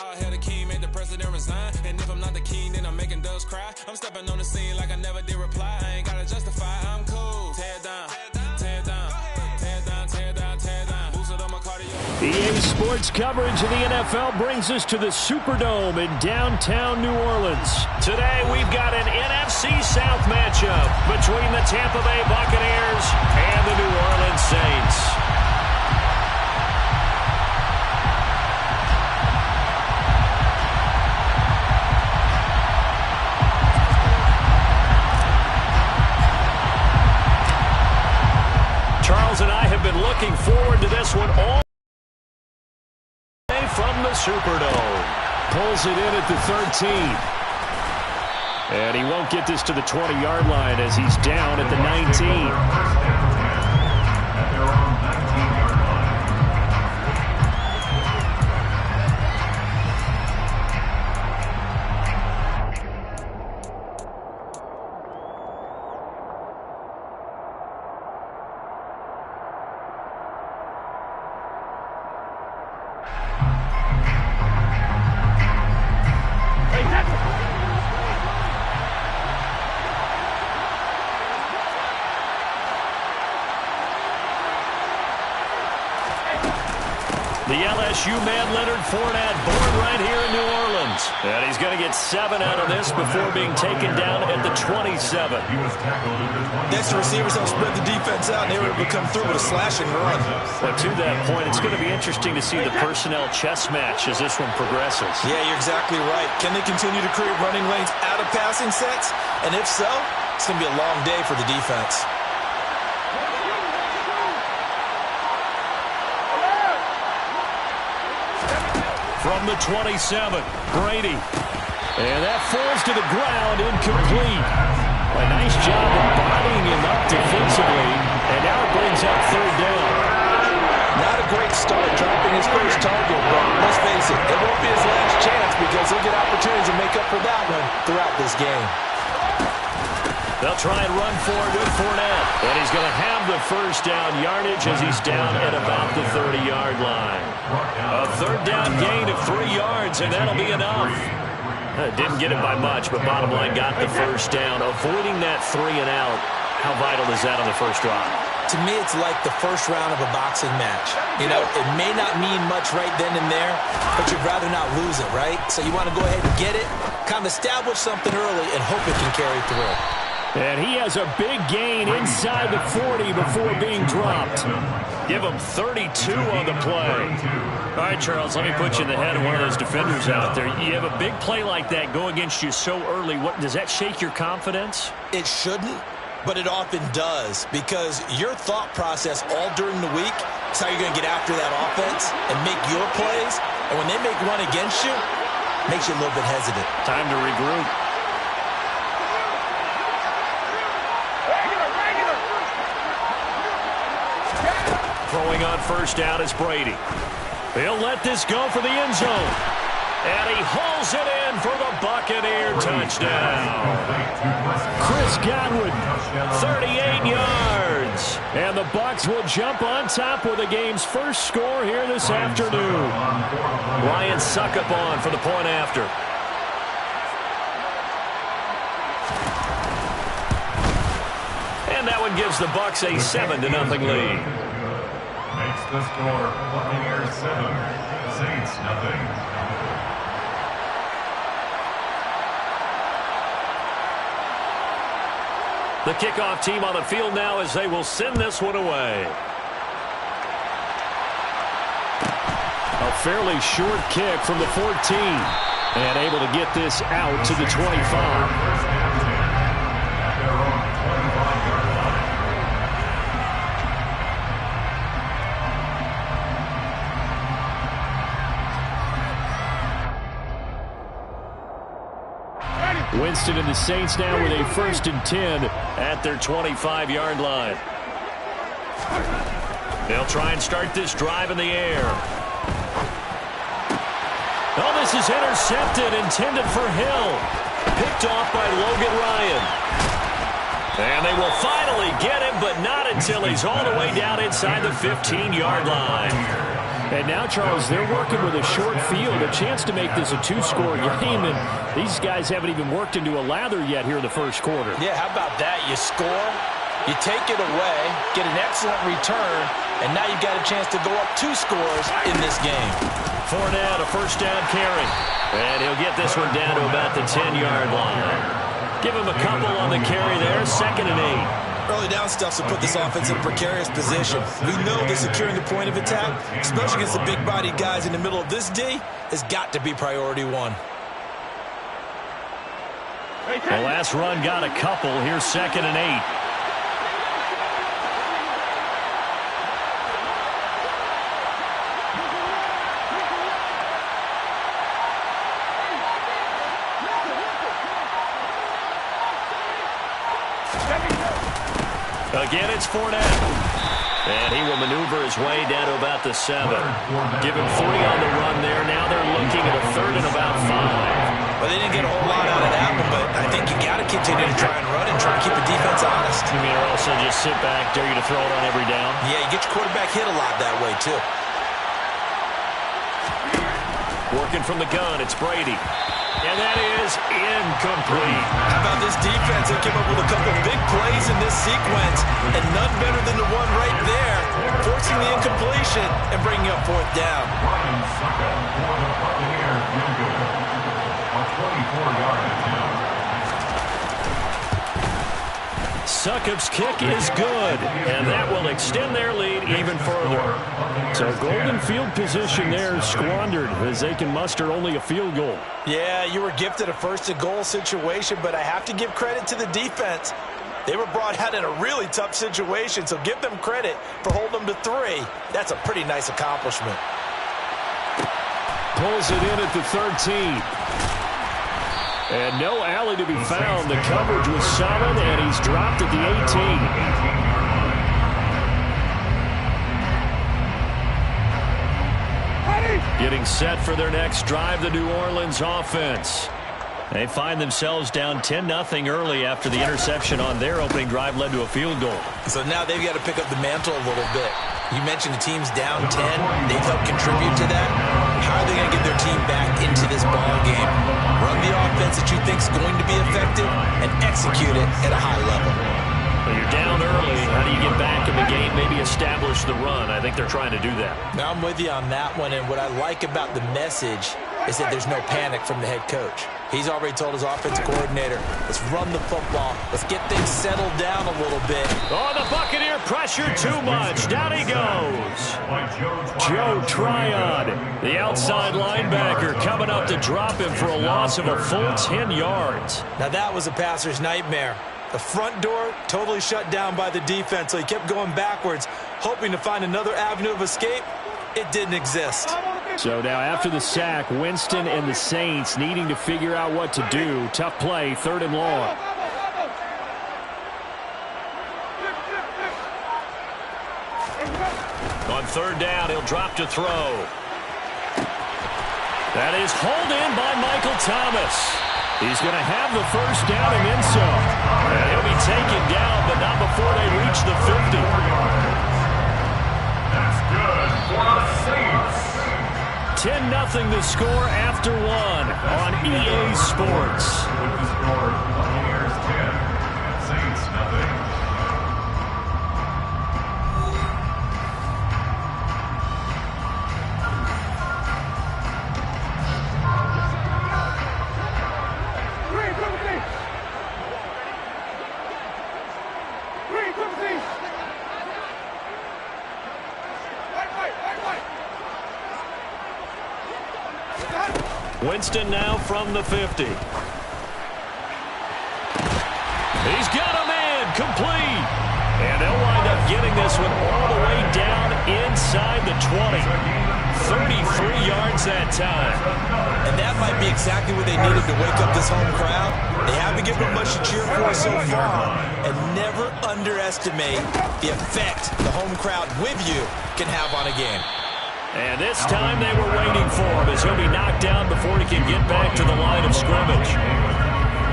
All hail the king, make the president resign. And if I'm not the king, then I'm making doves cry. I'm stepping on the scene like I never did reply. I ain't gotta justify, I'm cool. Tear down, tear down, tear down, tear down, tear down. Boosted on my cardio. EA Sports coverage of the NFL brings us to the Superdome in downtown New Orleans. Today we've got an NFC South matchup between the Tampa Bay Buccaneers and the New Orleans Saints. Charles and I have been looking forward to this one all day from the Superdome. Pulls it in at the 13. And he won't get this to the 20-yard line as he's down at the 19. The LSU man Leonard Fournette, born right here in New Orleans. And he's going to get 7 out of this before being taken down at the 27. Next, the receivers help spread the defense out, and they were able to come through with a slash and run. Well, to that point, it's going to be interesting to see the personnel chess match as this one progresses. Yeah, you're exactly right. Can they continue to create running lanes out of passing sets? And if so, it's going to be a long day for the defense. From the 27, Brady. And that falls to the ground, incomplete. A nice job of bodying him up defensively, and now it brings up third down. Not a great start dropping his first target, but let's face it, it won't be his last chance because he'll get opportunities to make up for that one throughout this game. They'll try and run for it with Fournette. And he's going to have the first down yardage as he's down at about the 30-yard line. A third down gain of 3 yards, and that'll be enough. Didn't get it by much, but bottom line got the first down. Avoiding that 3 and out, how vital is that on the first drive? To me, it's like the first round of a boxing match. You know, it may not mean much right then and there, but you'd rather not lose it, right? So you want to go ahead and get it, kind of establish something early, and hope it can carry through. And he has a big gain inside the 40 before being dropped. Give him 32 on the play. All right, Charles, let me put you in the head of one of those defenders out there. You have a big play like that go against you so early. What does that shake your confidence? It shouldn't, but it often does because your thought process all during the week is how you're going to get after that offense and make your plays. And when they make one against you, it makes you a little bit hesitant. Time to regroup. Throwing on first down is Brady. He'll let this go for the end zone. And he hauls it in for the Buccaneer touchdown. Chris Godwin, 38 yards. And the Bucs will jump on top with the game's first score here this afternoon. Ryan Succop for the point after. And that one gives the Bucs a 7-0 lead. Makes the score Buccaneers 7, Saints nothing. The kickoff team on the field now as they will send this one away. A fairly short kick from the 14. And able to get this out to the 25. Winston and the Saints now with a 1st and 10 at their 25-yard line. They'll try and start this drive in the air. Oh, this is intercepted, intended for Hill. Picked off by Logan Ryan. And they will finally get him, but not until he's all the way down inside the 15-yard line. And now, Charles, they're working with a short field, a chance to make this a two-score game, and these guys haven't even worked into a lather yet here in the first quarter. Yeah, how about that? You score, you take it away, get an excellent return, and now you've got a chance to go up 2 scores in this game. Fournette, a first down carry. And he'll get this one down to about the 10-yard line. Give him a couple on the carry there, 2nd and 8. Early down stuff will put this offense in a precarious position. We know that securing the point of attack, especially against the big-bodied guys in the middle of this D, has got to be priority 1. The last run got a couple. Here's 2nd and 8. Again, it's Fournette. And he will maneuver his way down to about the 7. Give him 3 on the run there. Now they're looking at a 3rd and about 5. Well, they didn't get a whole lot out of that one, but I think you got to continue to try and run and try to keep the defense honest. You mean, or also just sit back, dare you to throw it on every down? Yeah, you get your quarterback hit a lot that way, too. Working from the gun, it's Brady. And that is incomplete. How about this defense? They came up with a couple big plays in this sequence, and none better than the one right there, forcing the incompletion and bringing up 4th down. Ryan Suckup for the Buccaneers field goal. A 24-yard attempt. Succop's kick is good, and that will extend their lead even further. So golden field position there squandered as they can muster only a field goal. Yeah, you were gifted a 1st and goal situation, but I have to give credit to the defense. They were brought out in a really tough situation, so give them credit for holding them to 3. That's a pretty nice accomplishment. Pulls it in at the 13. And no alley to be found. The coverage was solid, and he's dropped at the 18. Getting set for their next drive, the New Orleans offense. They find themselves down 10-0 early after the interception on their opening drive led to a field goal. So now they've got to pick up the mantle a little bit. You mentioned the team's down 10. They've helped contribute to that. How are they going to get their team back into this ball game? Run the offense that you think is going to be effective and execute it at a high level. Well, you're down early. How do you get back in the game? Maybe establish the run. I think they're trying to do that. Now I'm with you on that one, and what I like about the message is that there's no panic from the head coach. He's already told his offensive coordinator, let's run the football. Let's get things settled down a little bit. Oh, the Buccaneer pressure too much. Down he goes. Joe Tryon, the outside linebacker, coming up to drop him for a loss of a full 10 yards. Now that was a passer's nightmare. The front door totally shut down by the defense, so he kept going backwards, hoping to find another avenue of escape. It didn't exist. So now after the sack, Winston and the Saints needing to figure out what to do. Tough play, 3rd and long. On 3rd down, he'll drop to throw. That is hauled in by Michael Thomas. He's going to have the 1st down and then some. And he'll be taken down, but not before they reach the 50. That's good for the Saints. 10-0 the score after 1 on EA Sports. With the score, Buccaneers 10, Saints nothing. Winston now from the 50. He's got a man complete. And they'll wind up getting this one all the way down inside the 20. 33 yards that time. And that might be exactly what they needed to wake up this home crowd. They haven't given them much to cheer for so far. And never underestimate the effect the home crowd with you can have on a game. And this time they were waiting for him as he'll be knocked down before he can get back to the line of scrimmage.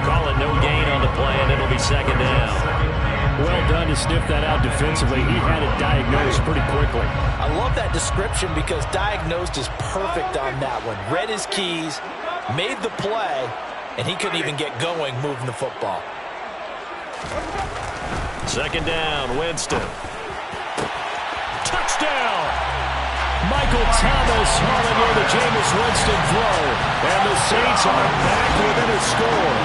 Call it no gain on the play, and it'll be 2nd down. Well done to sniff that out defensively. He had it diagnosed pretty quickly. I love that description because diagnosed is perfect on that one. Read his keys, made the play, and he couldn't even get going moving the football. Second down, Winston. Touchdown! Michael Thomas hauling in the Jameis Winston throw. And the Saints are back within a score.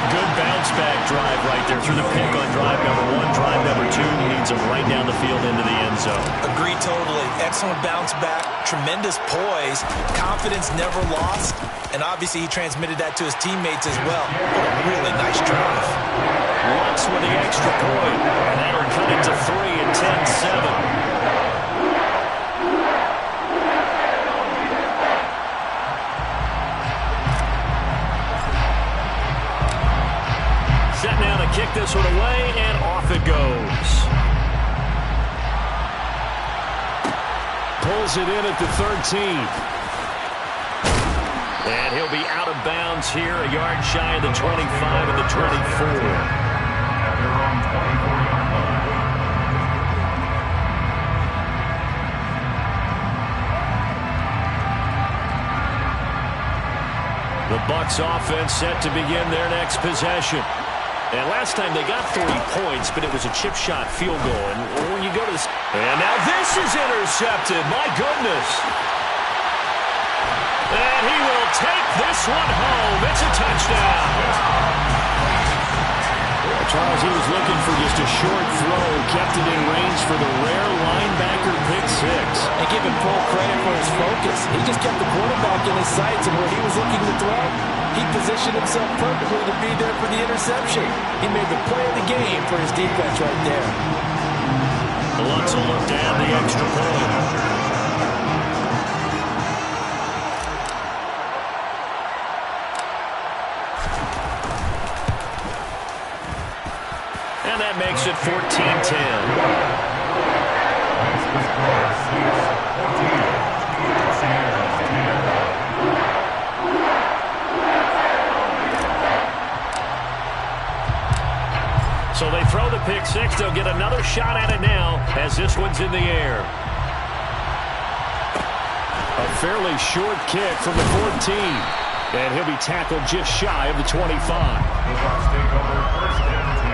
Good bounce-back drive right there through the pick on drive number 1. Drive number 2 leads them right down the field into the end zone. Agree totally. Excellent bounce back, tremendous poise, confidence never lost, and obviously he transmitted that to his teammates as well. What a really nice drive. Lutz with the extra point, and that'll cut it to 3 and 10-7. Set now to kick this one away, and off it goes. Pulls it in at the 13. And he'll be out of bounds here, a yard shy of the 25 and the 24. At their own 24-yard line. The Bucs offense set to begin their next possession. And last time they got 3 points, but it was a chip shot field goal. And when you go to this... And now this is intercepted. My goodness. And he will take this one home. It's a touchdown. Charles, he was looking for just a short throw, kept it in range for the rare linebacker pick 6. And give him full credit for his focus. He just kept the quarterback in his sights, and where he was looking to throw, he positioned himself perfectly to be there for the interception. He made the play of the game for his defense right there. Lutz will look down the extra point. And that makes it 14-10. So they throw the pick 6. They'll get another shot at it now as this one's in the air. A fairly short kick from the 14. And he'll be tackled just shy of the 25. The Bucs take over first and 10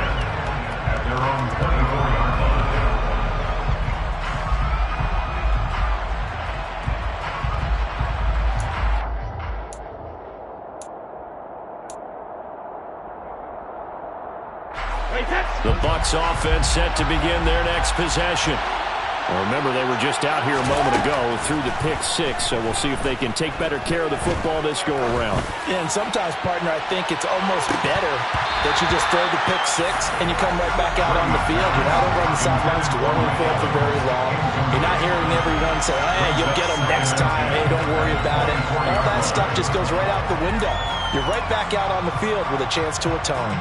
at their own 24-yard line. The Bucs offense set to begin their next possession. Well, remember, they were just out here a moment ago through the pick 6, so we'll see if they can take better care of the football this go-around. Yeah, and sometimes, partner, I think it's almost better that you just throw the pick 6 and you come right back out on the field. You're not over on the sidelines dwelling the field for very long. You're not hearing everyone say, hey, you'll get them next time. Hey, don't worry about it. All that stuff just goes right out the window. You're right back out on the field with a chance to atone.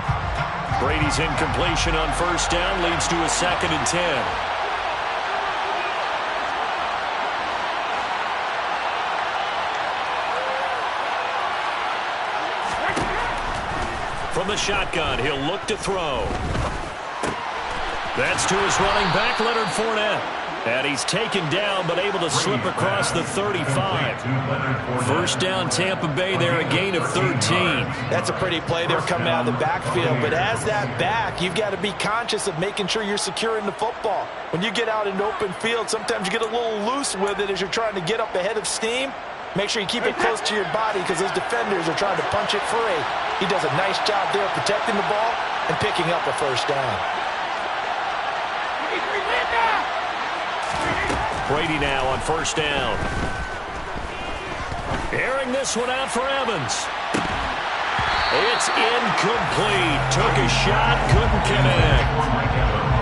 Brady's incompletion on first down leads to a 2nd and 10. From the shotgun, he'll look to throw. That's to his running back, Leonard Fournette. And he's taken down, but able to slip across the 35. First down, Tampa Bay there, a gain of 13. That's a pretty play there coming out of the backfield. But as that back, you've got to be conscious of making sure you're securing the football. When you get out in open field, sometimes you get a little loose with it as you're trying to get up ahead of steam. Make sure you keep it close to your body because those defenders are trying to punch it free. He does a nice job there protecting the ball and picking up a first down. Brady now on first down. Airing this one out for Evans. It's incomplete. Took a shot, couldn't connect.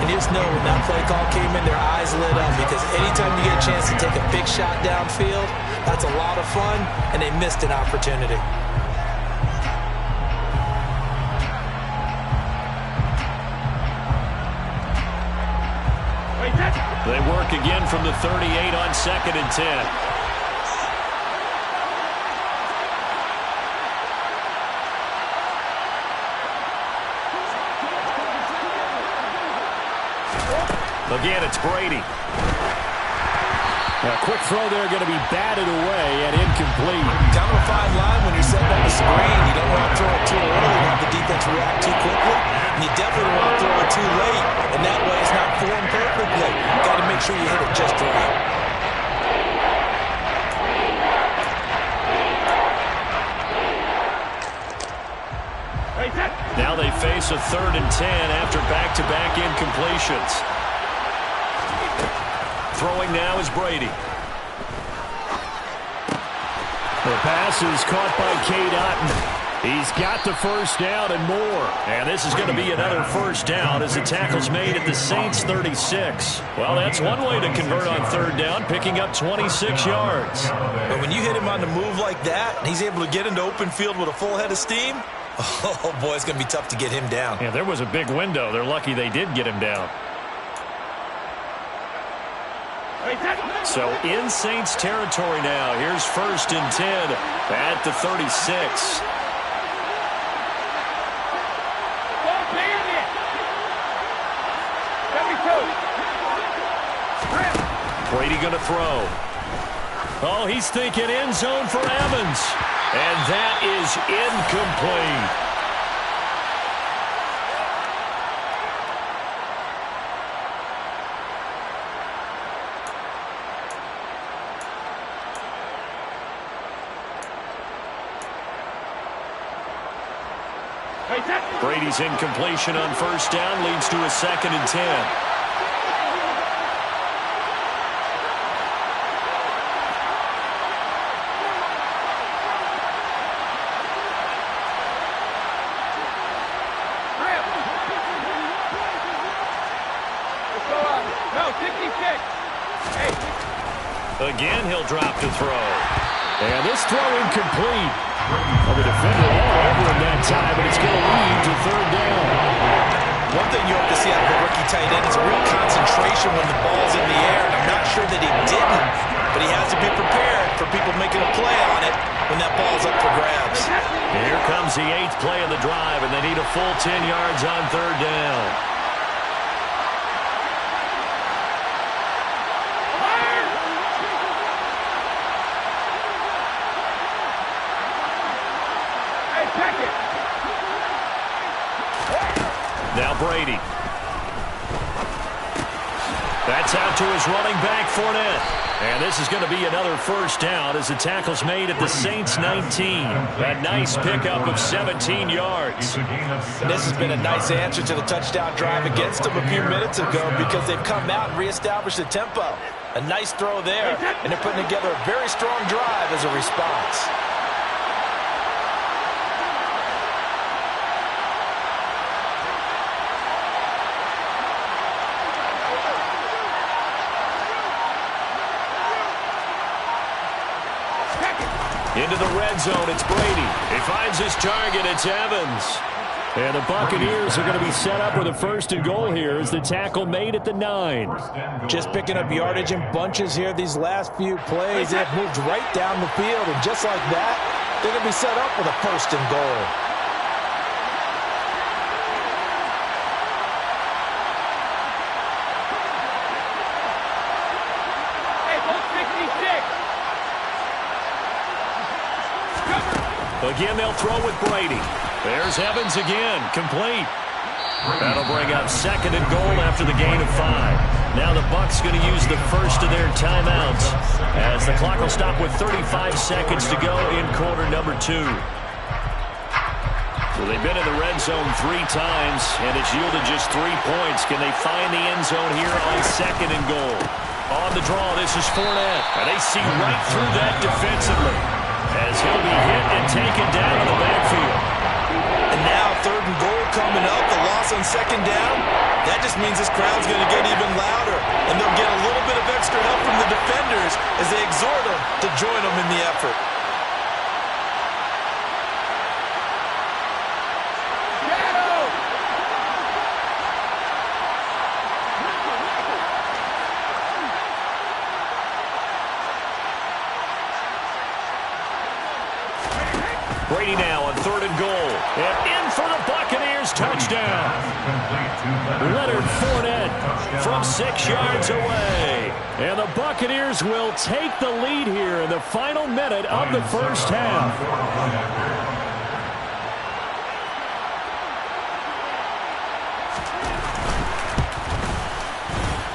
And you just know when that play call came in, their eyes lit up because anytime you get a chance to take a big shot downfield, that's a lot of fun, and they missed an opportunity. They work again from the 38 on 2nd and 10. Again, it's Brady. A quick throw there going to be batted away and incomplete. Kind of a fine line when you're setting up a screen. You don't want to throw it too early and have the defense react too quickly. And you definitely don't want to throw it too late. And that way it's not formed perfectly. Got to make sure you hit it just right. Now they face a 3rd and 10 after back-to-back incompletions. Throwing now is Brady. The pass is caught by Cade Otton. He's got the first down and more. And this is going to be another first down as the tackle's made at the Saints' 36. Well, that's one way to convert on 3rd down, picking up 26 yards. But when you hit him on the move like that, and he's able to get into open field with a full head of steam, oh, boy, it's going to be tough to get him down. Yeah, there was a big window. They're lucky they did get him down. So in Saints territory now. Here's 1st and 10 at the 36. Brady going to throw. Oh, he's thinking end zone for Evans. And that is incomplete. Brady's incompletion on 1st down leads to a 2nd and 10. Again, he'll drop to throw. And this throw incomplete. Well, the defender all over him that time, but it's going to lead to 3rd down. One thing you hope to see out of a rookie tight end is a real concentration when the ball's in the air. And I'm not sure that he didn't, but he has to be prepared for people making a play on it when that ball's up for grabs. Here comes the 8th play of the drive, and they need a full 10 yards on 3rd down. Now Brady. That's out to his running back, Fournette. And this is going to be another first down as the tackle's made at the Saints' 19. A nice pickup of 17 yards. And this has been a nice answer to the touchdown drive against them a few minutes ago because they've come out and reestablished the tempo. A nice throw there, and they're putting together a very strong drive as a response. Into the red zone, it's Brady. He finds his target, it's Evans. And the Buccaneers are going to be set up with a 1st and goal here as the tackle made at the 9. Just picking up yardage in bunches here these last few plays. They've moved right down the field, and just like that, they're going to be set up with a 1st and goal. Again, they'll throw with Brady. There's Evans again, complete. That'll bring up 2nd and goal after the gain of 5. Now the Bucs going to use the first of their timeouts as the clock will stop with 35 seconds to go in quarter number 2. So they've been in the red zone 3 times, and it's yielded just 3 points. Can they find the end zone here on 2nd and goal? On the draw, this is Fournette. And they see right through that defensively as he'll be hit and taken down in the backfield. And now 3rd and goal coming up, the loss on 2nd down. That just means this crowd's going to get even louder, and they'll get a little bit of extra help from the defenders as they exhort them to join them in the effort. Brady now on 3rd and goal. And in for the Buccaneers. Buccaneers touchdown. Leonard Fournette from 6 yards away. And the Buccaneers will take the lead here in the final minute of the first half.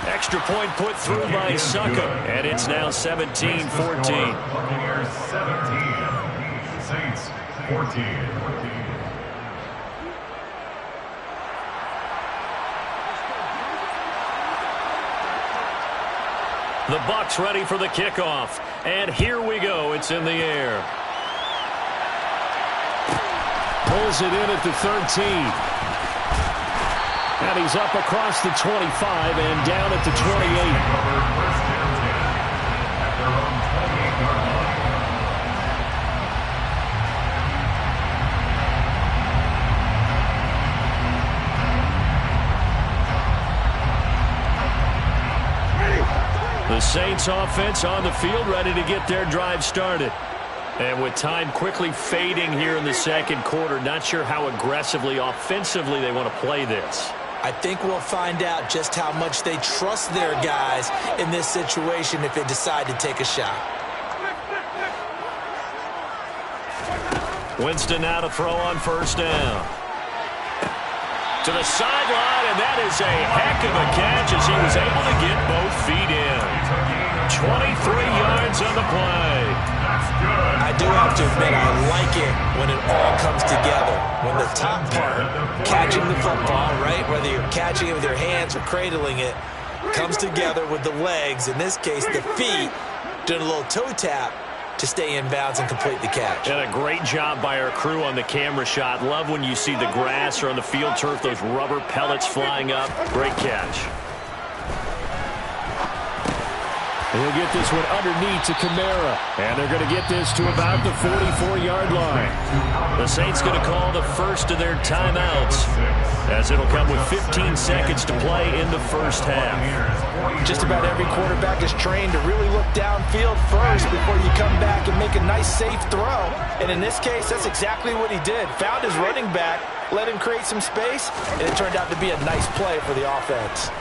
Extra point put through by Suckum, and it's now 17-14. Buccaneers 17, Saints 14. The Bucs ready for the kickoff, and here we go. It's in the air. Pulls it in at the 13. And he's up across the 25 and down at the 28. The Saints offense on the field ready to get their drive started. And with time quickly fading here in the second quarter, not sure how aggressively, offensively they want to play this. I think we'll find out just how much they trust their guys in this situation if they decide to take a shot. Winston now to throw on first down. To the sideline, and that is a heck of a catch as he was able to get both feet in. 23 yards on the play. I do have to admit, I like it when it all comes together. When the top part, catching the football, right, whether you're catching it with your hands or cradling it, comes together with the legs, in this case the feet, doing a little toe tap to stay in bounds and complete the catch. And a great job by our crew on the camera shot. Love when you see the grass or on the field turf, those rubber pellets flying up. Great catch. He'll get this one underneath to Kamara. And they're going to get this to about the 44-yard line. The Saints going to call the first of their timeouts, as it'll come with 15 seconds to play in the first half. Just about every quarterback is trained to really look downfield first before you come back and make a nice, safe throw. And in this case, that's exactly what he did. Found his running back, let him create some space, and it turned out to be a nice play for the offense.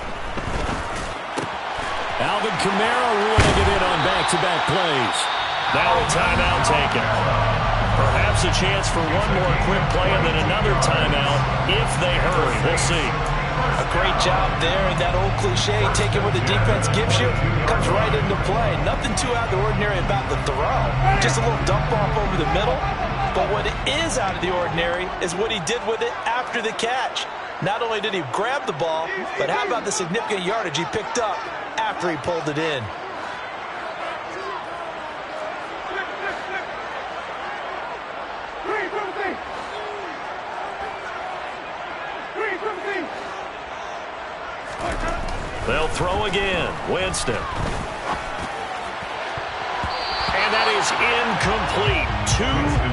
Alvin Kamara reeling it in on back-to-back plays. Now a timeout taken. Perhaps a chance for one more quick play and then another timeout if they hurry. We'll see. A great job there, and that old cliche, take it what the defense gives you, comes right into play. Nothing too out of the ordinary about the throw. Just a little dump off over the middle. But what is out of the ordinary is what he did with it after the catch. Not only did he grab the ball, but how about the significant yardage he picked up after he pulled it in. They'll throw again. Winston. And that is incomplete. 2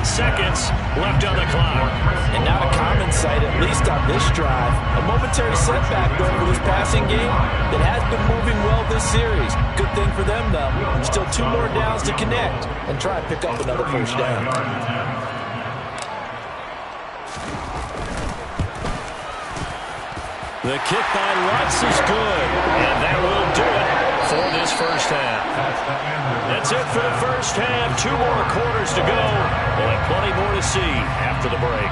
seconds left on the clock. And not a common sight, at least on this drive. A momentary setback, though, for this passing game that has been moving well this series. Good thing for them, though. Still 2 more downs to connect and try and pick up another first down. The kick by Lutz is good, and that will do it for this first half. That's it for the first half. 2 more quarters to go. We'll have plenty more to see after the break.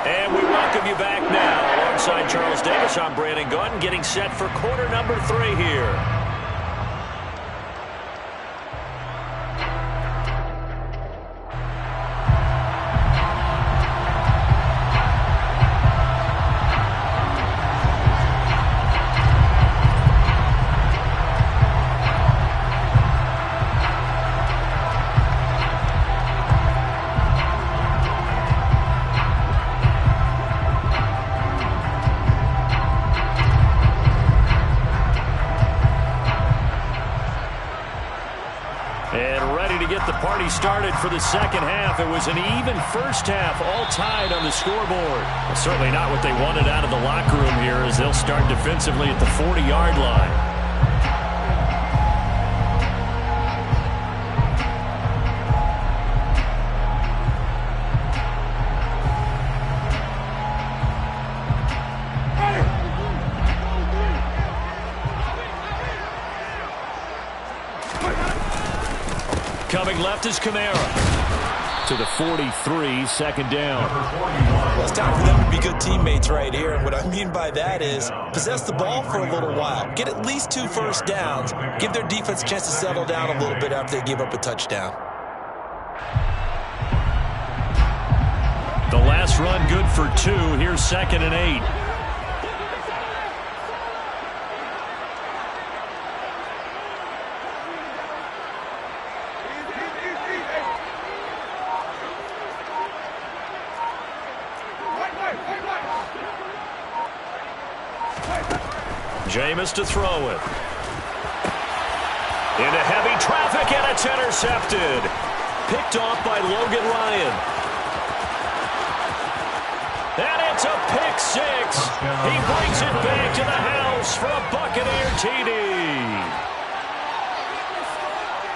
And we welcome you back now. Alongside Charles Davis, I'm Brandon Gordon, getting set for quarter number 3 here. Started for the second half. It was an even first half, all tied on the scoreboard. Well, certainly not what they wanted out of the locker room here, as they'll start defensively at the 40-yard line. Going left is Kamara. To the 43, second down. Well, it's time for them to be good teammates right here. And what I mean by that is possess the ball for a little while. Get at least 2 first downs. Give their defense a chance to settle down a little bit after they give up a touchdown. The last run good for 2. Here's 2nd and 8. Jameis to throw it. Into heavy traffic, and it's intercepted. Picked off by Logan Ryan. And it's a pick 6. He brings it back to the house for a Buccaneer TD.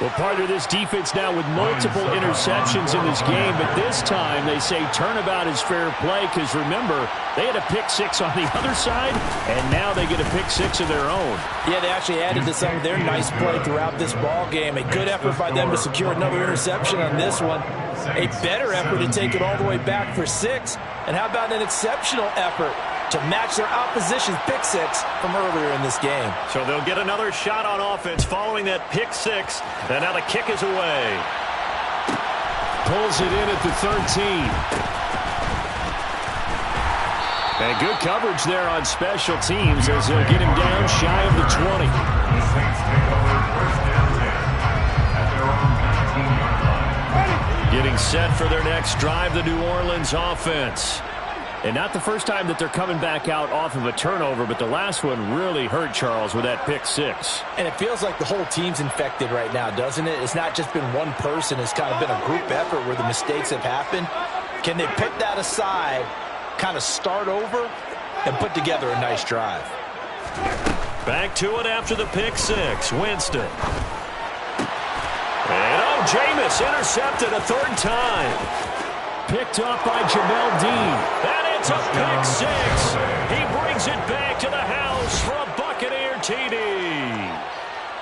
Well, partner, this defense now with multiple interceptions in this game, but this time they say turnabout is fair play because, remember, they had a pick 6 on the other side, and now they get a pick 6 of their own. Yeah, they actually added to some of their nice play throughout this ball game. A good effort by them to secure another interception on this one. A better effort to take it all the way back for 6. And how about an exceptional effort to match their opposition's pick 6 from earlier in this game? So they'll get another shot on offense following that pick 6. And now the kick is away. Pulls it in at the 13. And good coverage there on special teams as they'll get him down shy of the 20. The Saints take over first down 10 at their own 19-yard line. Getting set for their next drive, the New Orleans offense. And not the first time that they're coming back out off of a turnover, but the last one really hurt, Charles, with that pick 6. And it feels like the whole team's infected right now, doesn't it? It's not just been one person. It's kind of been a group effort where the mistakes have happened. Can they put that aside, kind of start over, and put together a nice drive? Back to it after the pick 6. Winston. And Jameis intercepted a 3rd time. Picked up by Jamel Dean. And it's a pick 6. He brings it back to the house for a Buccaneer TD.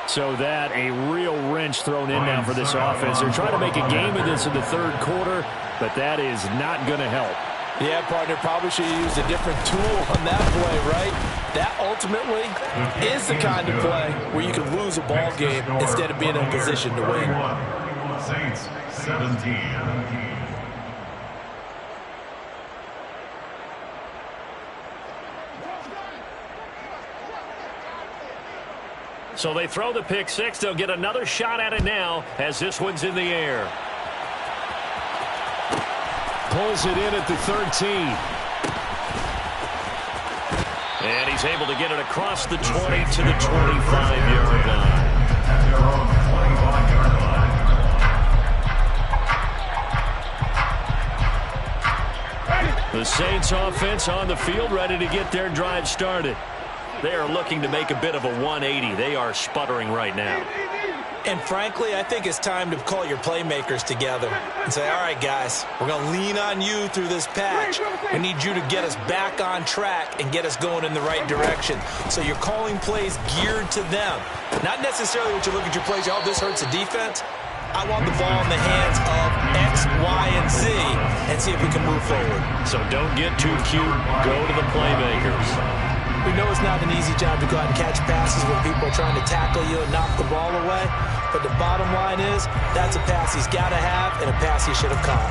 So that a real wrench thrown in now for this offense. They're trying to make a game of this in the 3rd quarter, but that is not going to help. Yeah, partner, probably should have used a different tool on that play, right? That ultimately is the kind of play where you can lose a ball game instead of being in a position to win. Saints 17. So they throw the pick 6. They'll get another shot at it now as this one's in the air. Pulls it in at the 13. And he's able to get it across the 20 to the 25-yard line. At their own 25-yard line. The Saints offense on the field, ready to get their drive started. They are looking to make a bit of a 180. They are sputtering right now. And frankly, I think it's time to call your playmakers together and say, all right, guys, we're going to lean on you through this patch. We need you to get us back on track and get us going in the right direction. So you're calling plays geared to them. Not necessarily what you look at your plays, oh, this hurts the defense. I want the ball in the hands of X, Y, and Z and see if we can move forward. So don't get too cute. Go to the playmakers. We know it's not an easy job to go out and catch passes when people are trying to tackle you and knock the ball away. But the bottom line is, that's a pass he's got to have and a pass he should have caught.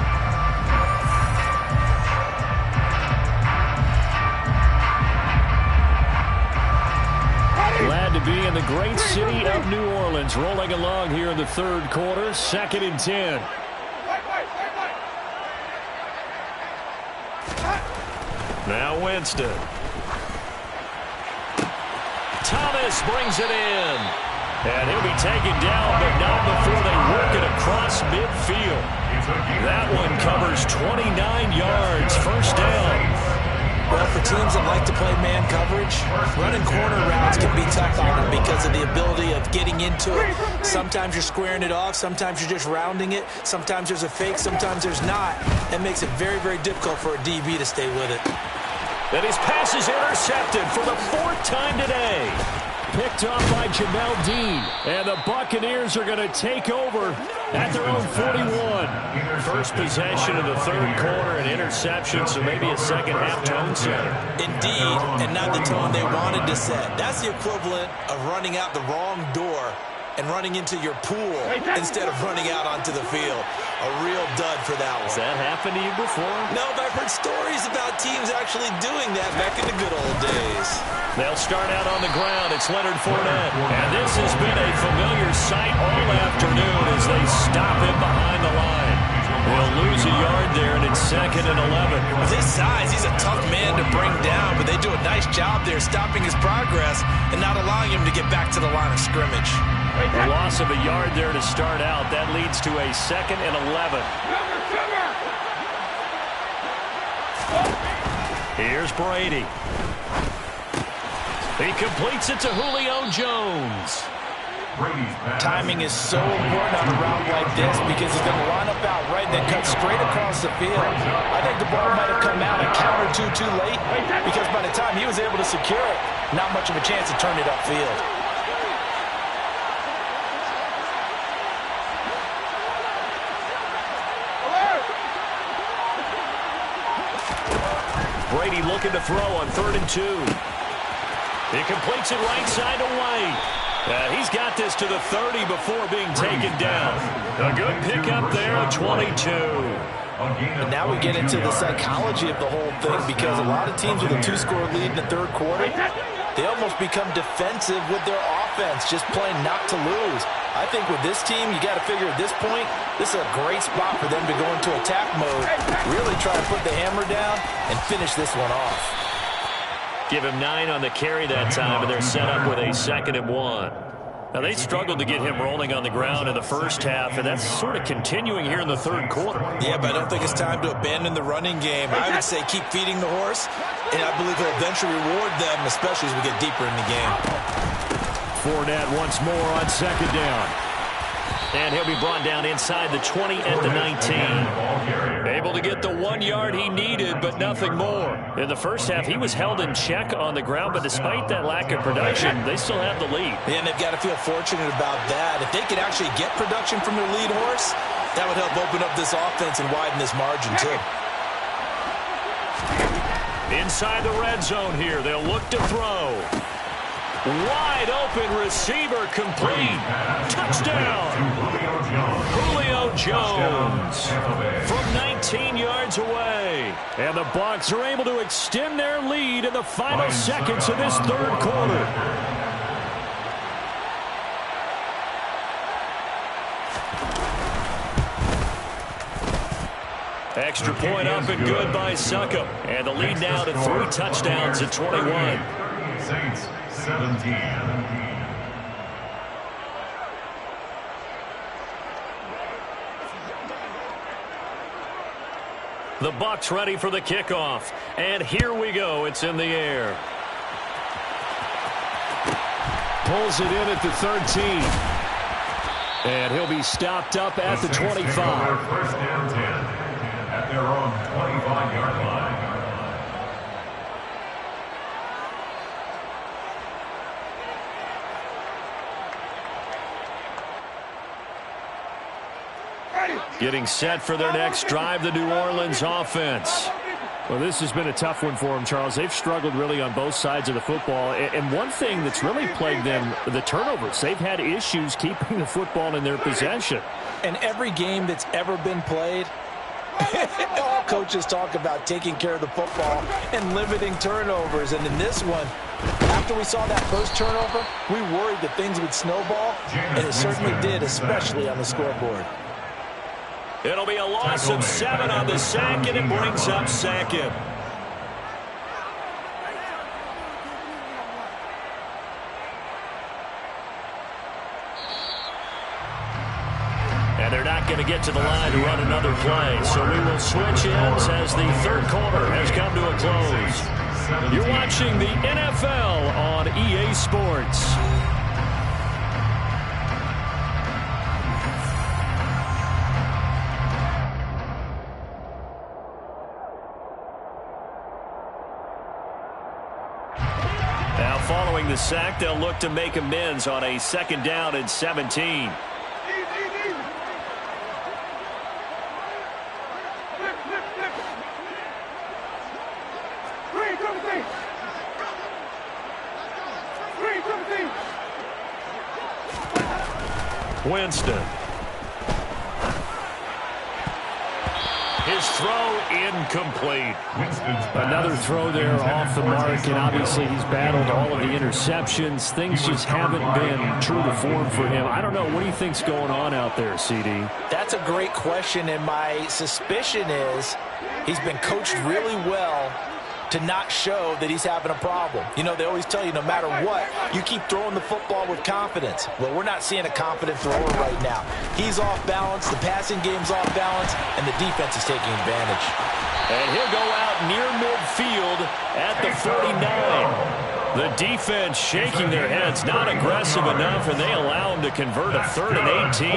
Glad to be in the great city of New Orleans. Rolling along here in the 3rd quarter. 2nd and 10. Now Winston. Thomas brings it in. And he'll be taken down, but not before they work it across midfield. That one covers 29 yards. 1st down. Well, for teams that like to play man coverage, running corner routes can be tough on them because of the ability of getting into it. Sometimes you're squaring it off. Sometimes you're just rounding it. Sometimes there's a fake. Sometimes there's not. That makes it very, very difficult for a DB to stay with it. And his pass is intercepted for the 4th time today. picked off by Jamel Dean. And the Buccaneers are going to take over at their own 41. First possession of the third quarter, an interception, so maybe a second-half tone setter. Indeed, and not the tone they wanted to set. That's the equivalent of running out the wrong door and running into your pool instead of running out onto the field. A real dud for that one. Has that happened to you before? No, but I've heard stories about teams actually doing that back in the good old days. They'll start out on the ground. It's Leonard Fournette. And this has been a familiar sight all afternoon as they stop him behind the line. They'll lose a yard there, and it's 2nd and 11. With his size, he's a tough man to bring down, but they do a nice job there stopping his progress and not allowing him to get back to the line of scrimmage. A loss of a yard there to start out. That leads to a 2nd and 11. Here's Brady. He completes it to Julio Jones. Timing is so important on a route like this because he's going to line up out right and then cut straight across the field. I think the ball might have come out and countered too late because by the time he was able to secure it, not much of a chance to turn it upfield. Brady looking to throw on 3rd and 2. He completes it right side to White. He's got this to the 30 before being taken down. A good pickup there at 22. And now we get into the psychology of the whole thing because a lot of teams with a 2-score lead in the third quarter, they almost become defensive with their offense, just playing not to lose. I think with this team, you got to figure at this point, this is a great spot for them to go into attack mode, really try to put the hammer down and finish this one off. Give him 9 on the carry that time, and they're set up with a 2nd and 1. Now, they struggled to get him rolling on the ground in the first half, and that's sort of continuing here in the third quarter. Yeah, but I don't think it's time to abandon the running game. I would say keep feeding the horse, and I believe he'll eventually reward them, especially as we get deeper in the game. Fournette once more on 2nd down. And he'll be brought down inside the 20 at the 19. Able to get the 1 yard he needed, but nothing more. In the first half, he was held in check on the ground, but despite that lack of production, they still have the lead. And they've got to feel fortunate about that. If they could actually get production from their lead horse, that would help open up this offense and widen this margin, too. Inside the red zone here, they'll look to throw. Wide open receiver complete. Touchdown. Julio Jones from 19 yards away. And the Bucs are able to extend their lead in the final seconds of this third quarter. Extra point up and good by Succop. And the lead now to 3 touchdowns at 21. Saints 17. The Bucs ready for the kickoff. And here we go. It's in the air. Pulls it in at the 13. And he'll be stopped up at the 25. First down 10 at their own 25-yard line. Getting set for their next drive, the New Orleans offense. Well, this has been a tough one for them, Charles. They've struggled really on both sides of the football. And one thing that's really plagued them, the turnovers. They've had issues keeping the football in their possession. And every game that's ever been played, all coaches talk about taking care of the football and limiting turnovers. And in this one, after we saw that first turnover, we worried that things would snowball, and it certainly did, especially on the scoreboard. It'll be a loss of 7 on the sack, and it brings up 2nd. And they're not going to get to the line to run another play. So we will switch ends as the third quarter has come to a close. You're watching the NFL on EA Sports. Now following the sack, they'll look to make amends on a 2nd down and 17. Winston. His throw incomplete. Another throw there off the mark, and obviously he's battled all of the interceptions. Things just haven't been true to form for him. I don't know. What do you think's going on out there, CD? That's a great question, and my suspicion is he's been coached really well to not show that he's having a problem. You know, they always tell you no matter what, you keep throwing the football with confidence. Well, we're not seeing a confident thrower right now. He's off balance, the passing game's off balance, and the defense is taking advantage. And he'll go out near midfield at the 49. The defense shaking their heads, not aggressive enough, and they allow him to convert a 3rd and 18.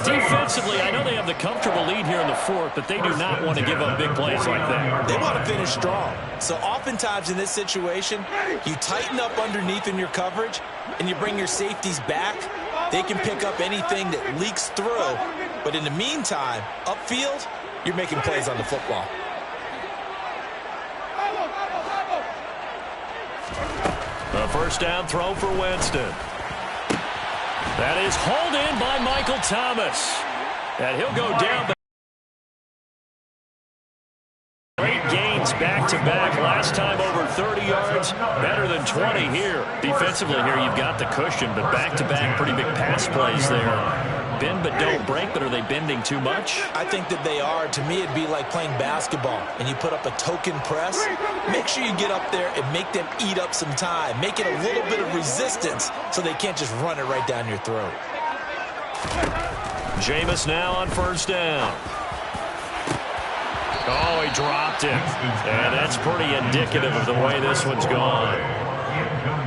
Defensively, I know they have the comfortable lead here in the 4th, but they do not want to give up big plays like that. They want to finish strong. So oftentimes in this situation, you tighten up underneath in your coverage, and you bring your safeties back. They can pick up anything that leaks through, but in the meantime, upfield, you're making plays on the football. A 1st down throw for Winston. That is hauled in by Michael Thomas. And he'll go down. Great gains back-to-back. Last time over 30 yards, better than 20 here. Defensively here, you've got the cushion, but back-to-back pretty big pass plays there. Bend but don't break, but are they bending too much? I think that they are. To me, it'd be like playing basketball, and you put up a token press. Make sure you get up there and make them eat up some time. Make it a little bit of resistance so they can't just run it right down your throat. Jameis now on 1st down. Oh, he dropped it. And that's pretty indicative of the way this one's gone.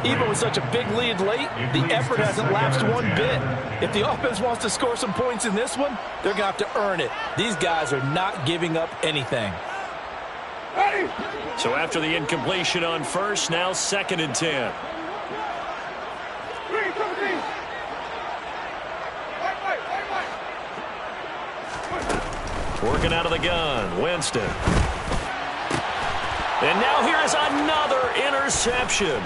Even with such a big lead late, the effort hasn't lapsed one bit. If the offense wants to score some points in this one, they're going to have to earn it. These guys are not giving up anything. So after the incompletion on 1st, now 2nd and 10. Working out of the gun, Winston. And now here is another interception.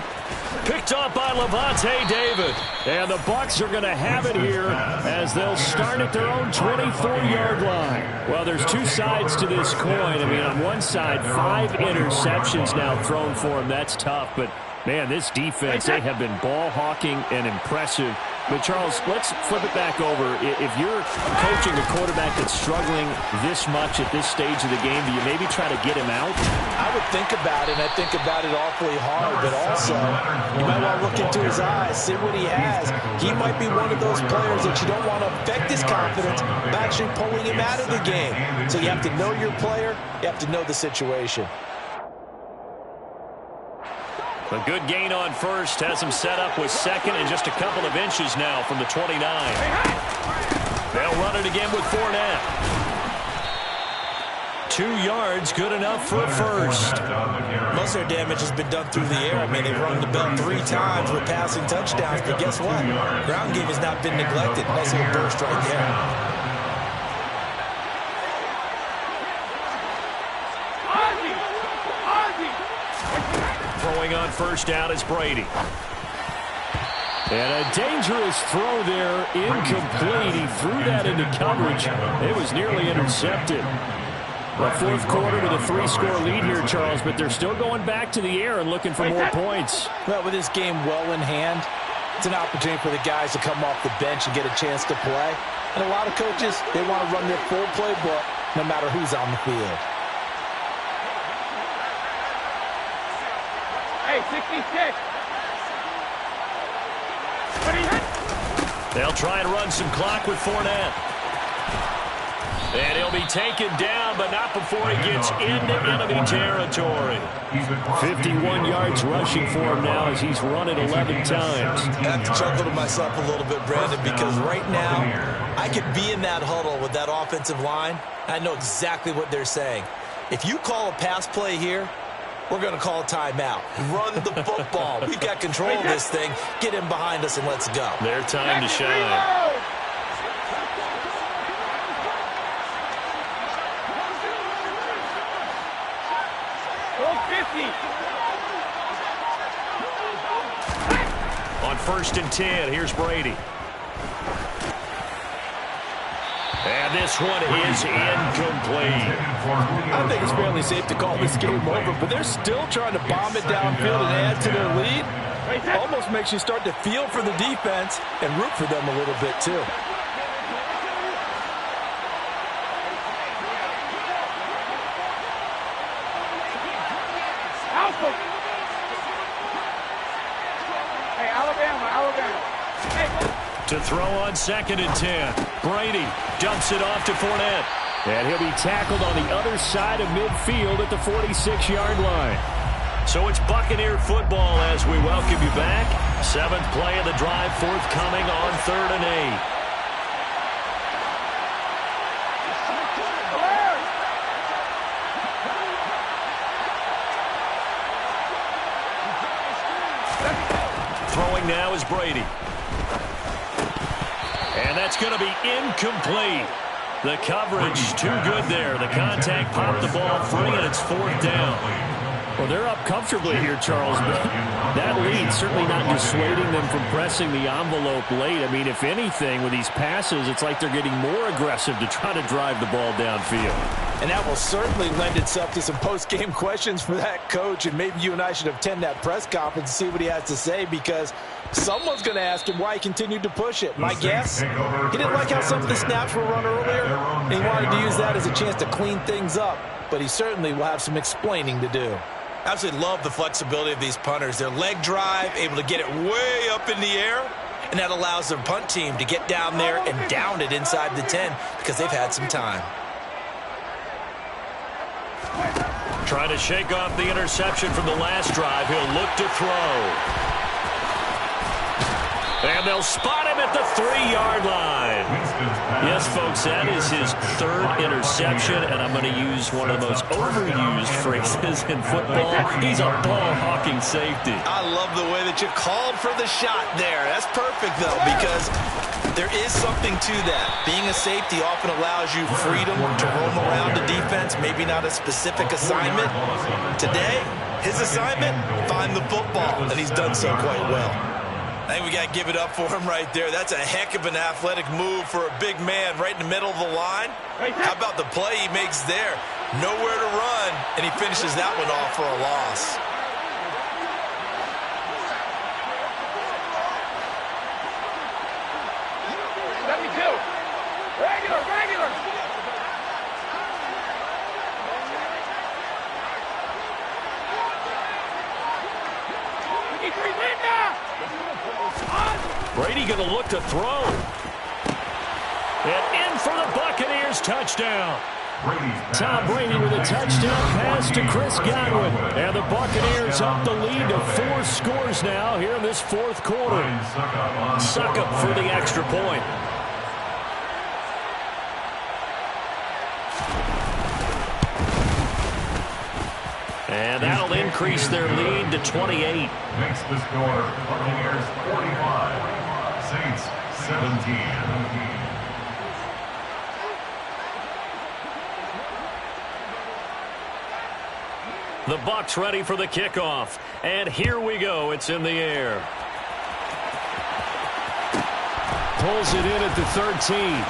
Picked up by Levante David. And the Bucs are going to have it here as they'll start at their own 24-yard line. Well, there's two sides to this coin. I mean, on one side, 5 interceptions now thrown for him. That's tough. But, man, this defense, they have been ball hawking and impressive. But, Charles, let's flip it back over. If you're coaching a quarterback that's struggling this much at this stage of the game, do you maybe try to get him out? I would think about it, and I think about it awfully hard. But also, you might want to look into his eyes, see what he has. He might be one of those players that you don't want to affect his confidence by actually pulling him out of the game. So you have to know your player. You have to know the situation. A good gain on 1st has him set up with 2nd and just a couple of inches now from the 29. They'll run it again with Fournette. 2 yards, good enough for a 1st. Most of their damage has been done through the air. I mean, they've rung the bell 3 times with passing touchdowns, but guess what? Ground game has not been neglected. Nice little burst right there. Throwing on 1st down is Brady. And a dangerous throw there, incomplete. He threw that into coverage. It was nearly intercepted. The 4th quarter with a 3-score lead here, Charles, but they're still going back to the air and looking for more points. Well, with this game well in hand, it's an opportunity for the guys to come off the bench and get a chance to play. And a lot of coaches, they want to run their full playbook no matter who's on the field. Hey, 66. They'll try and run some clock with Fournette. And he'll be taken down, but not before he gets into enemy territory. 51 yards rushing for him now as he's run it 11 times. I have to chuckle to myself a little bit, Brandon, because right now I could be in that huddle with that offensive line. I know exactly what they're saying. If you call a pass play here, we're going to call a timeout. Run the football. We've got control of this thing. Get him behind us and let's go. Their time to shine. On 1st and 10, here's Brady. And this one is incomplete. I think it's fairly safe to call this game over, but they're still trying to bomb it downfield and add to their lead. Almost makes you start to feel for the defense and root for them a little bit, too. To throw on 2nd and 10. Brady dumps it off to Fournette. And he'll be tackled on the other side of midfield at the 46-yard line. So it's Buccaneer football as we welcome you back. 7th play of the drive forthcoming on 3rd and 8. Throwing now is Brady. And that's going to be incomplete. The coverage too good there. The contact popped the ball free, and it's 4th down. Well, they're up comfortably here, Charles, but that lead certainly not dissuading them from pressing the envelope late. I mean, if anything, with these passes, it's like they're getting more aggressive to try to drive the ball downfield. And that will certainly lend itself to some post-game questions for that coach, and maybe you and I should attend that press conference and see what he has to say, because someone's going to ask him why he continued to push it. My guess, he didn't like how some of the snaps were run earlier, and he wanted to use that as a chance to clean things up, but he certainly will have some explaining to do. Absolutely love the flexibility of these punters. Their leg drive, able to get it way up in the air, and that allows their punt team to get down there and down it inside the 10 because they've had some time. Trying to shake off the interception from the last drive. He'll look to throw. And they'll spot him at the 3-yard line. Yes, folks, that is his 3rd interception, and I'm going to use one of the most overused phrases in football. He's a ball-hawking safety. I love the way that you called for the shot there. That's perfect, though, because there is something to that. Being a safety often allows you freedom to roam around the defense, maybe not a specific assignment. Today, his assignment, find the football, and he's done so quite well. I think we got to give it up for him right there. That's a heck of an athletic move for a big man right in the middle of the line. How about the play he makes there? Nowhere to run, and he finishes that one off for a loss. Brady going to look to throw. And in for the Buccaneers touchdown. Tom Brady with a touchdown pass to Chris Godwin. And the Buccaneers up the lead to 4 scores now here in this 4th quarter. Succop for the extra point. And that'll increase their lead to 28. Makes the score Buccaneers 45, Saints 17. The Bucs ready for the kickoff. And here we go. It's in the air. Pulls it in at the 13.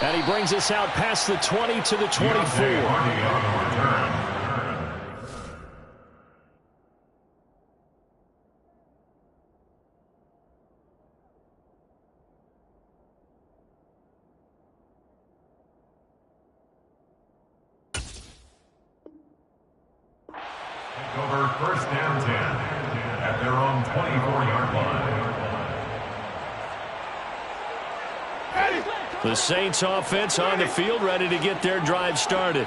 And he brings us out past the 20 to the 24. Over 1st and 10 at their own 24-yard line. The Saints offense on the field, ready to get their drive started.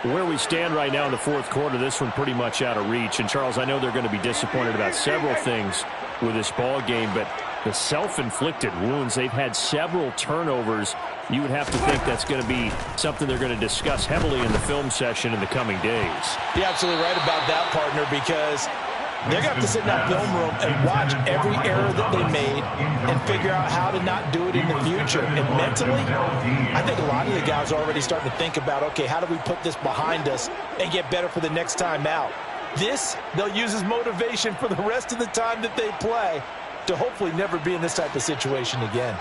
Where we stand right now in the 4th quarter, this one pretty much out of reach. And, Charles, I know they're going to be disappointed about several things with this ball game, but the self-inflicted wounds. They've had several turnovers. You would have to think that's going to be something they're going to discuss heavily in the film session in the coming days. You're absolutely right about that, partner, because they're going to have to sit in that film room and watch every error that they made and figure out how to not do it in the future. And mentally, I think a lot of the guys are already starting to think about, okay, how do we put this behind us and get better for the next time out? This, they'll use as motivation for the rest of the time that they play to hopefully never be in this type of situation again.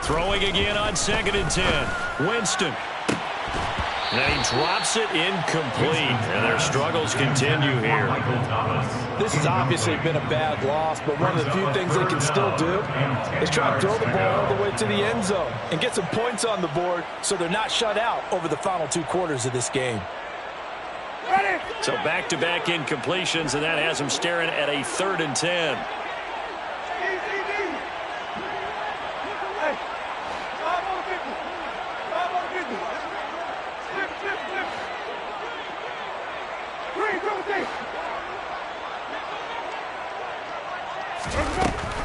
Throwing again on 2nd and 10. Winston. And he drops it incomplete. And their struggles continue here. This has obviously been a bad loss, but one of the few things they can still do is try and throw the ball all the way to the end zone and get some points on the board so they're not shut out over the final 2 quarters of this game. So back-to-back incompletions, and that has them staring at a 3rd and 10.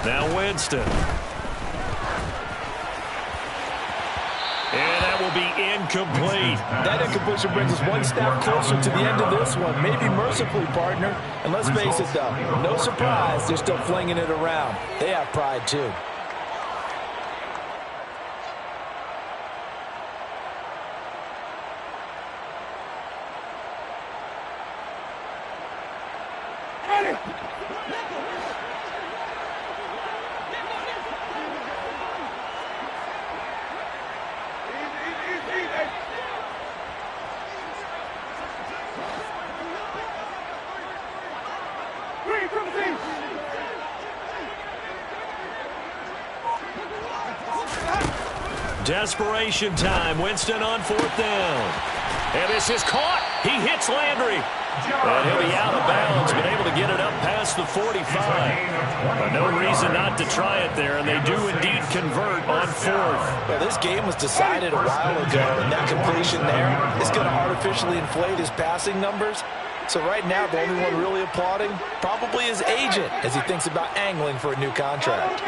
Now Winston. And that will be incomplete. That incompletion brings us one step closer to the end of this one. Maybe mercifully, partner. And let's face it, though, no surprise, they're still flinging it around. They have pride, too. Desperation time. Winston on 4th down. And this is caught. He hits Landry. And he'll be out of bounds, but able to get it up past the 45. But no reason not to try it there, and they do indeed convert on 4th. Well, this game was decided a while ago, and that completion there is going to artificially inflate his passing numbers. So right now, the only one really applauding probably his agent as he thinks about angling for a new contract.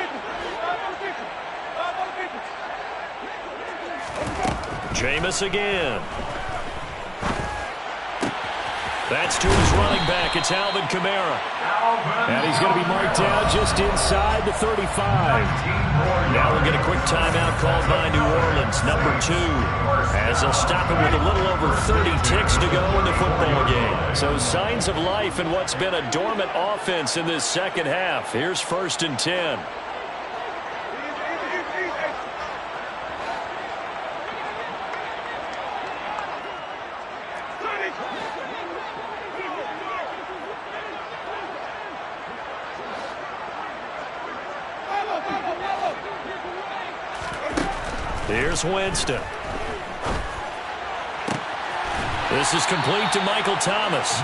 Jameis again. That's to his running back. It's Alvin Kamara. And he's going to be marked down just inside the 35. Now we'll get a quick timeout called by New Orleans, number 2. As they'll stop it with a little over 30 ticks to go in the football game. So signs of life in what's been a dormant offense in this second half. Here's 1st and 10. Here's Winston. This is complete to Michael Thomas.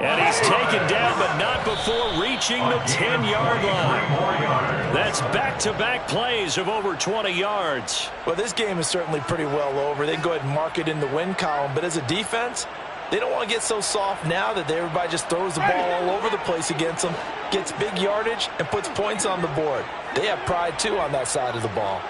And he's taken down, but not before reaching the 10-yard line. That's back-to-back plays of over 20 yards. Well, this game is certainly pretty well over. They can go ahead and mark it in the win column. But as a defense, they don't want to get so soft now that everybody just throws the ball all over the place against them, gets big yardage, and puts points on the board. They have pride, too, on that side of the ball.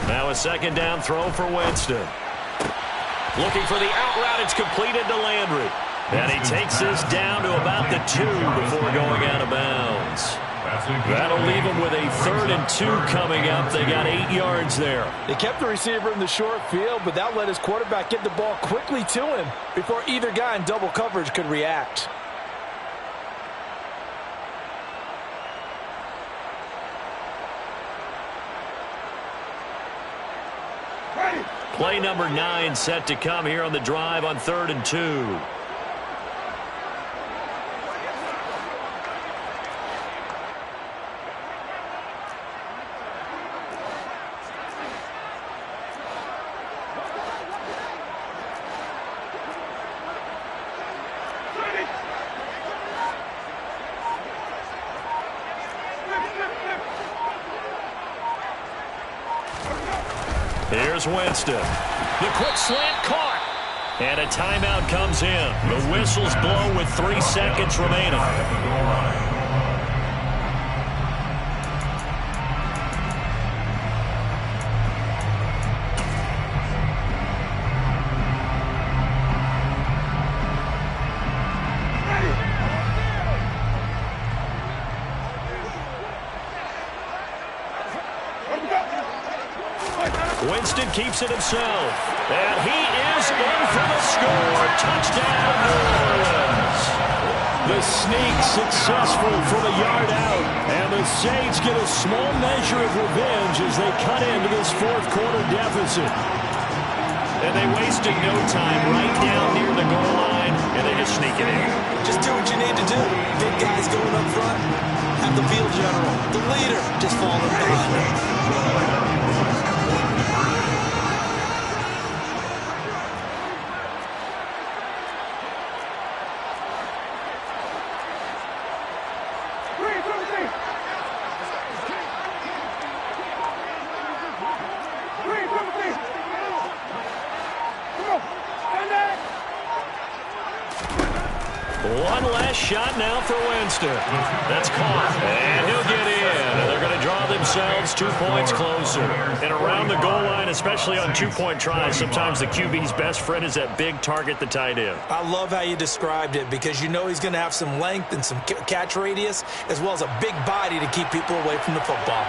Now a 2nd down throw for Winston. Looking for the out route. It's completed to Landry. And he takes this down to about the 2 before going out of bounds. That'll leave him with a 3rd and 2 coming up. They got 8 yards there. They kept the receiver in the short field, but that let his quarterback get the ball quickly to him before either guy in double coverage could react. Play number 9 set to come here on the drive on 3rd and 2. Here's Winston. The quick slant caught. And a timeout comes in. The whistles blow with 3 seconds remaining. Winston keeps it himself. And he is in for the score. Touchdown, New Orleans. The sneak successful from a yard out. And the Saints get a small measure of revenge as they cut into this fourth quarter deficit. And they wasted no time right down near the goal line, and they just sneak it in. Just do what you need to do. Big guys going up front. Have the field general, the leader, just falling behind him. One last shot now for Winston. That's caught, and he'll get in. And they're going to draw themselves 2 points closer. And around the goal line, especially on two-point tries, sometimes the QB's best friend is that big target, the tight end. I love how you described it because you know he's going to have some length and some catch radius as well as a big body to keep people away from the football.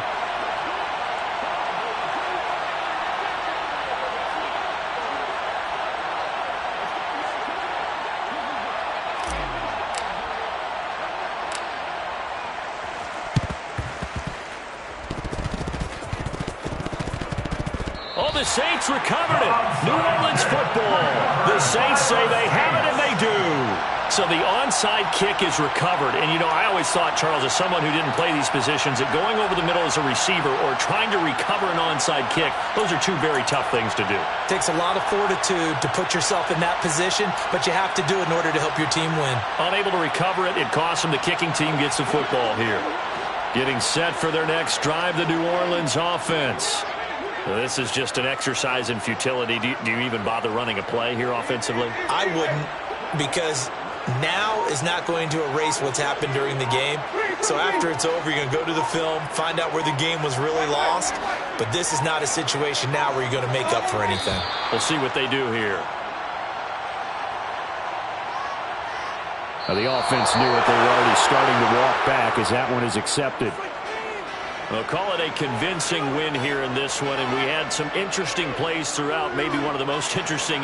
Oh, the Saints recovered it. New Orleans football. The Saints say they have it, and they do. So the onside kick is recovered. And, you know, I always thought, Charles, as someone who didn't play these positions, that going over the middle as a receiver or trying to recover an onside kick, those are two very tough things to do. Takes a lot of fortitude to put yourself in that position, but you have to do it in order to help your team win. Unable to recover it, it costs them. The kicking team gets the football here. Getting set for their next drive, the New Orleans offense. Well, this is just an exercise in futility. Do you even bother running a play here offensively? I wouldn't, because now is not going to erase what's happened during the game. So after it's over, you're going to go to the film, find out where the game was really lost. But this is not a situation now where you're going to make up for anything. We'll see what they do here. Now the offense knew it. They were already starting to walk back as that one is accepted. We'll call it a convincing win here in this one, and we had some interesting plays throughout, maybe one of the most interesting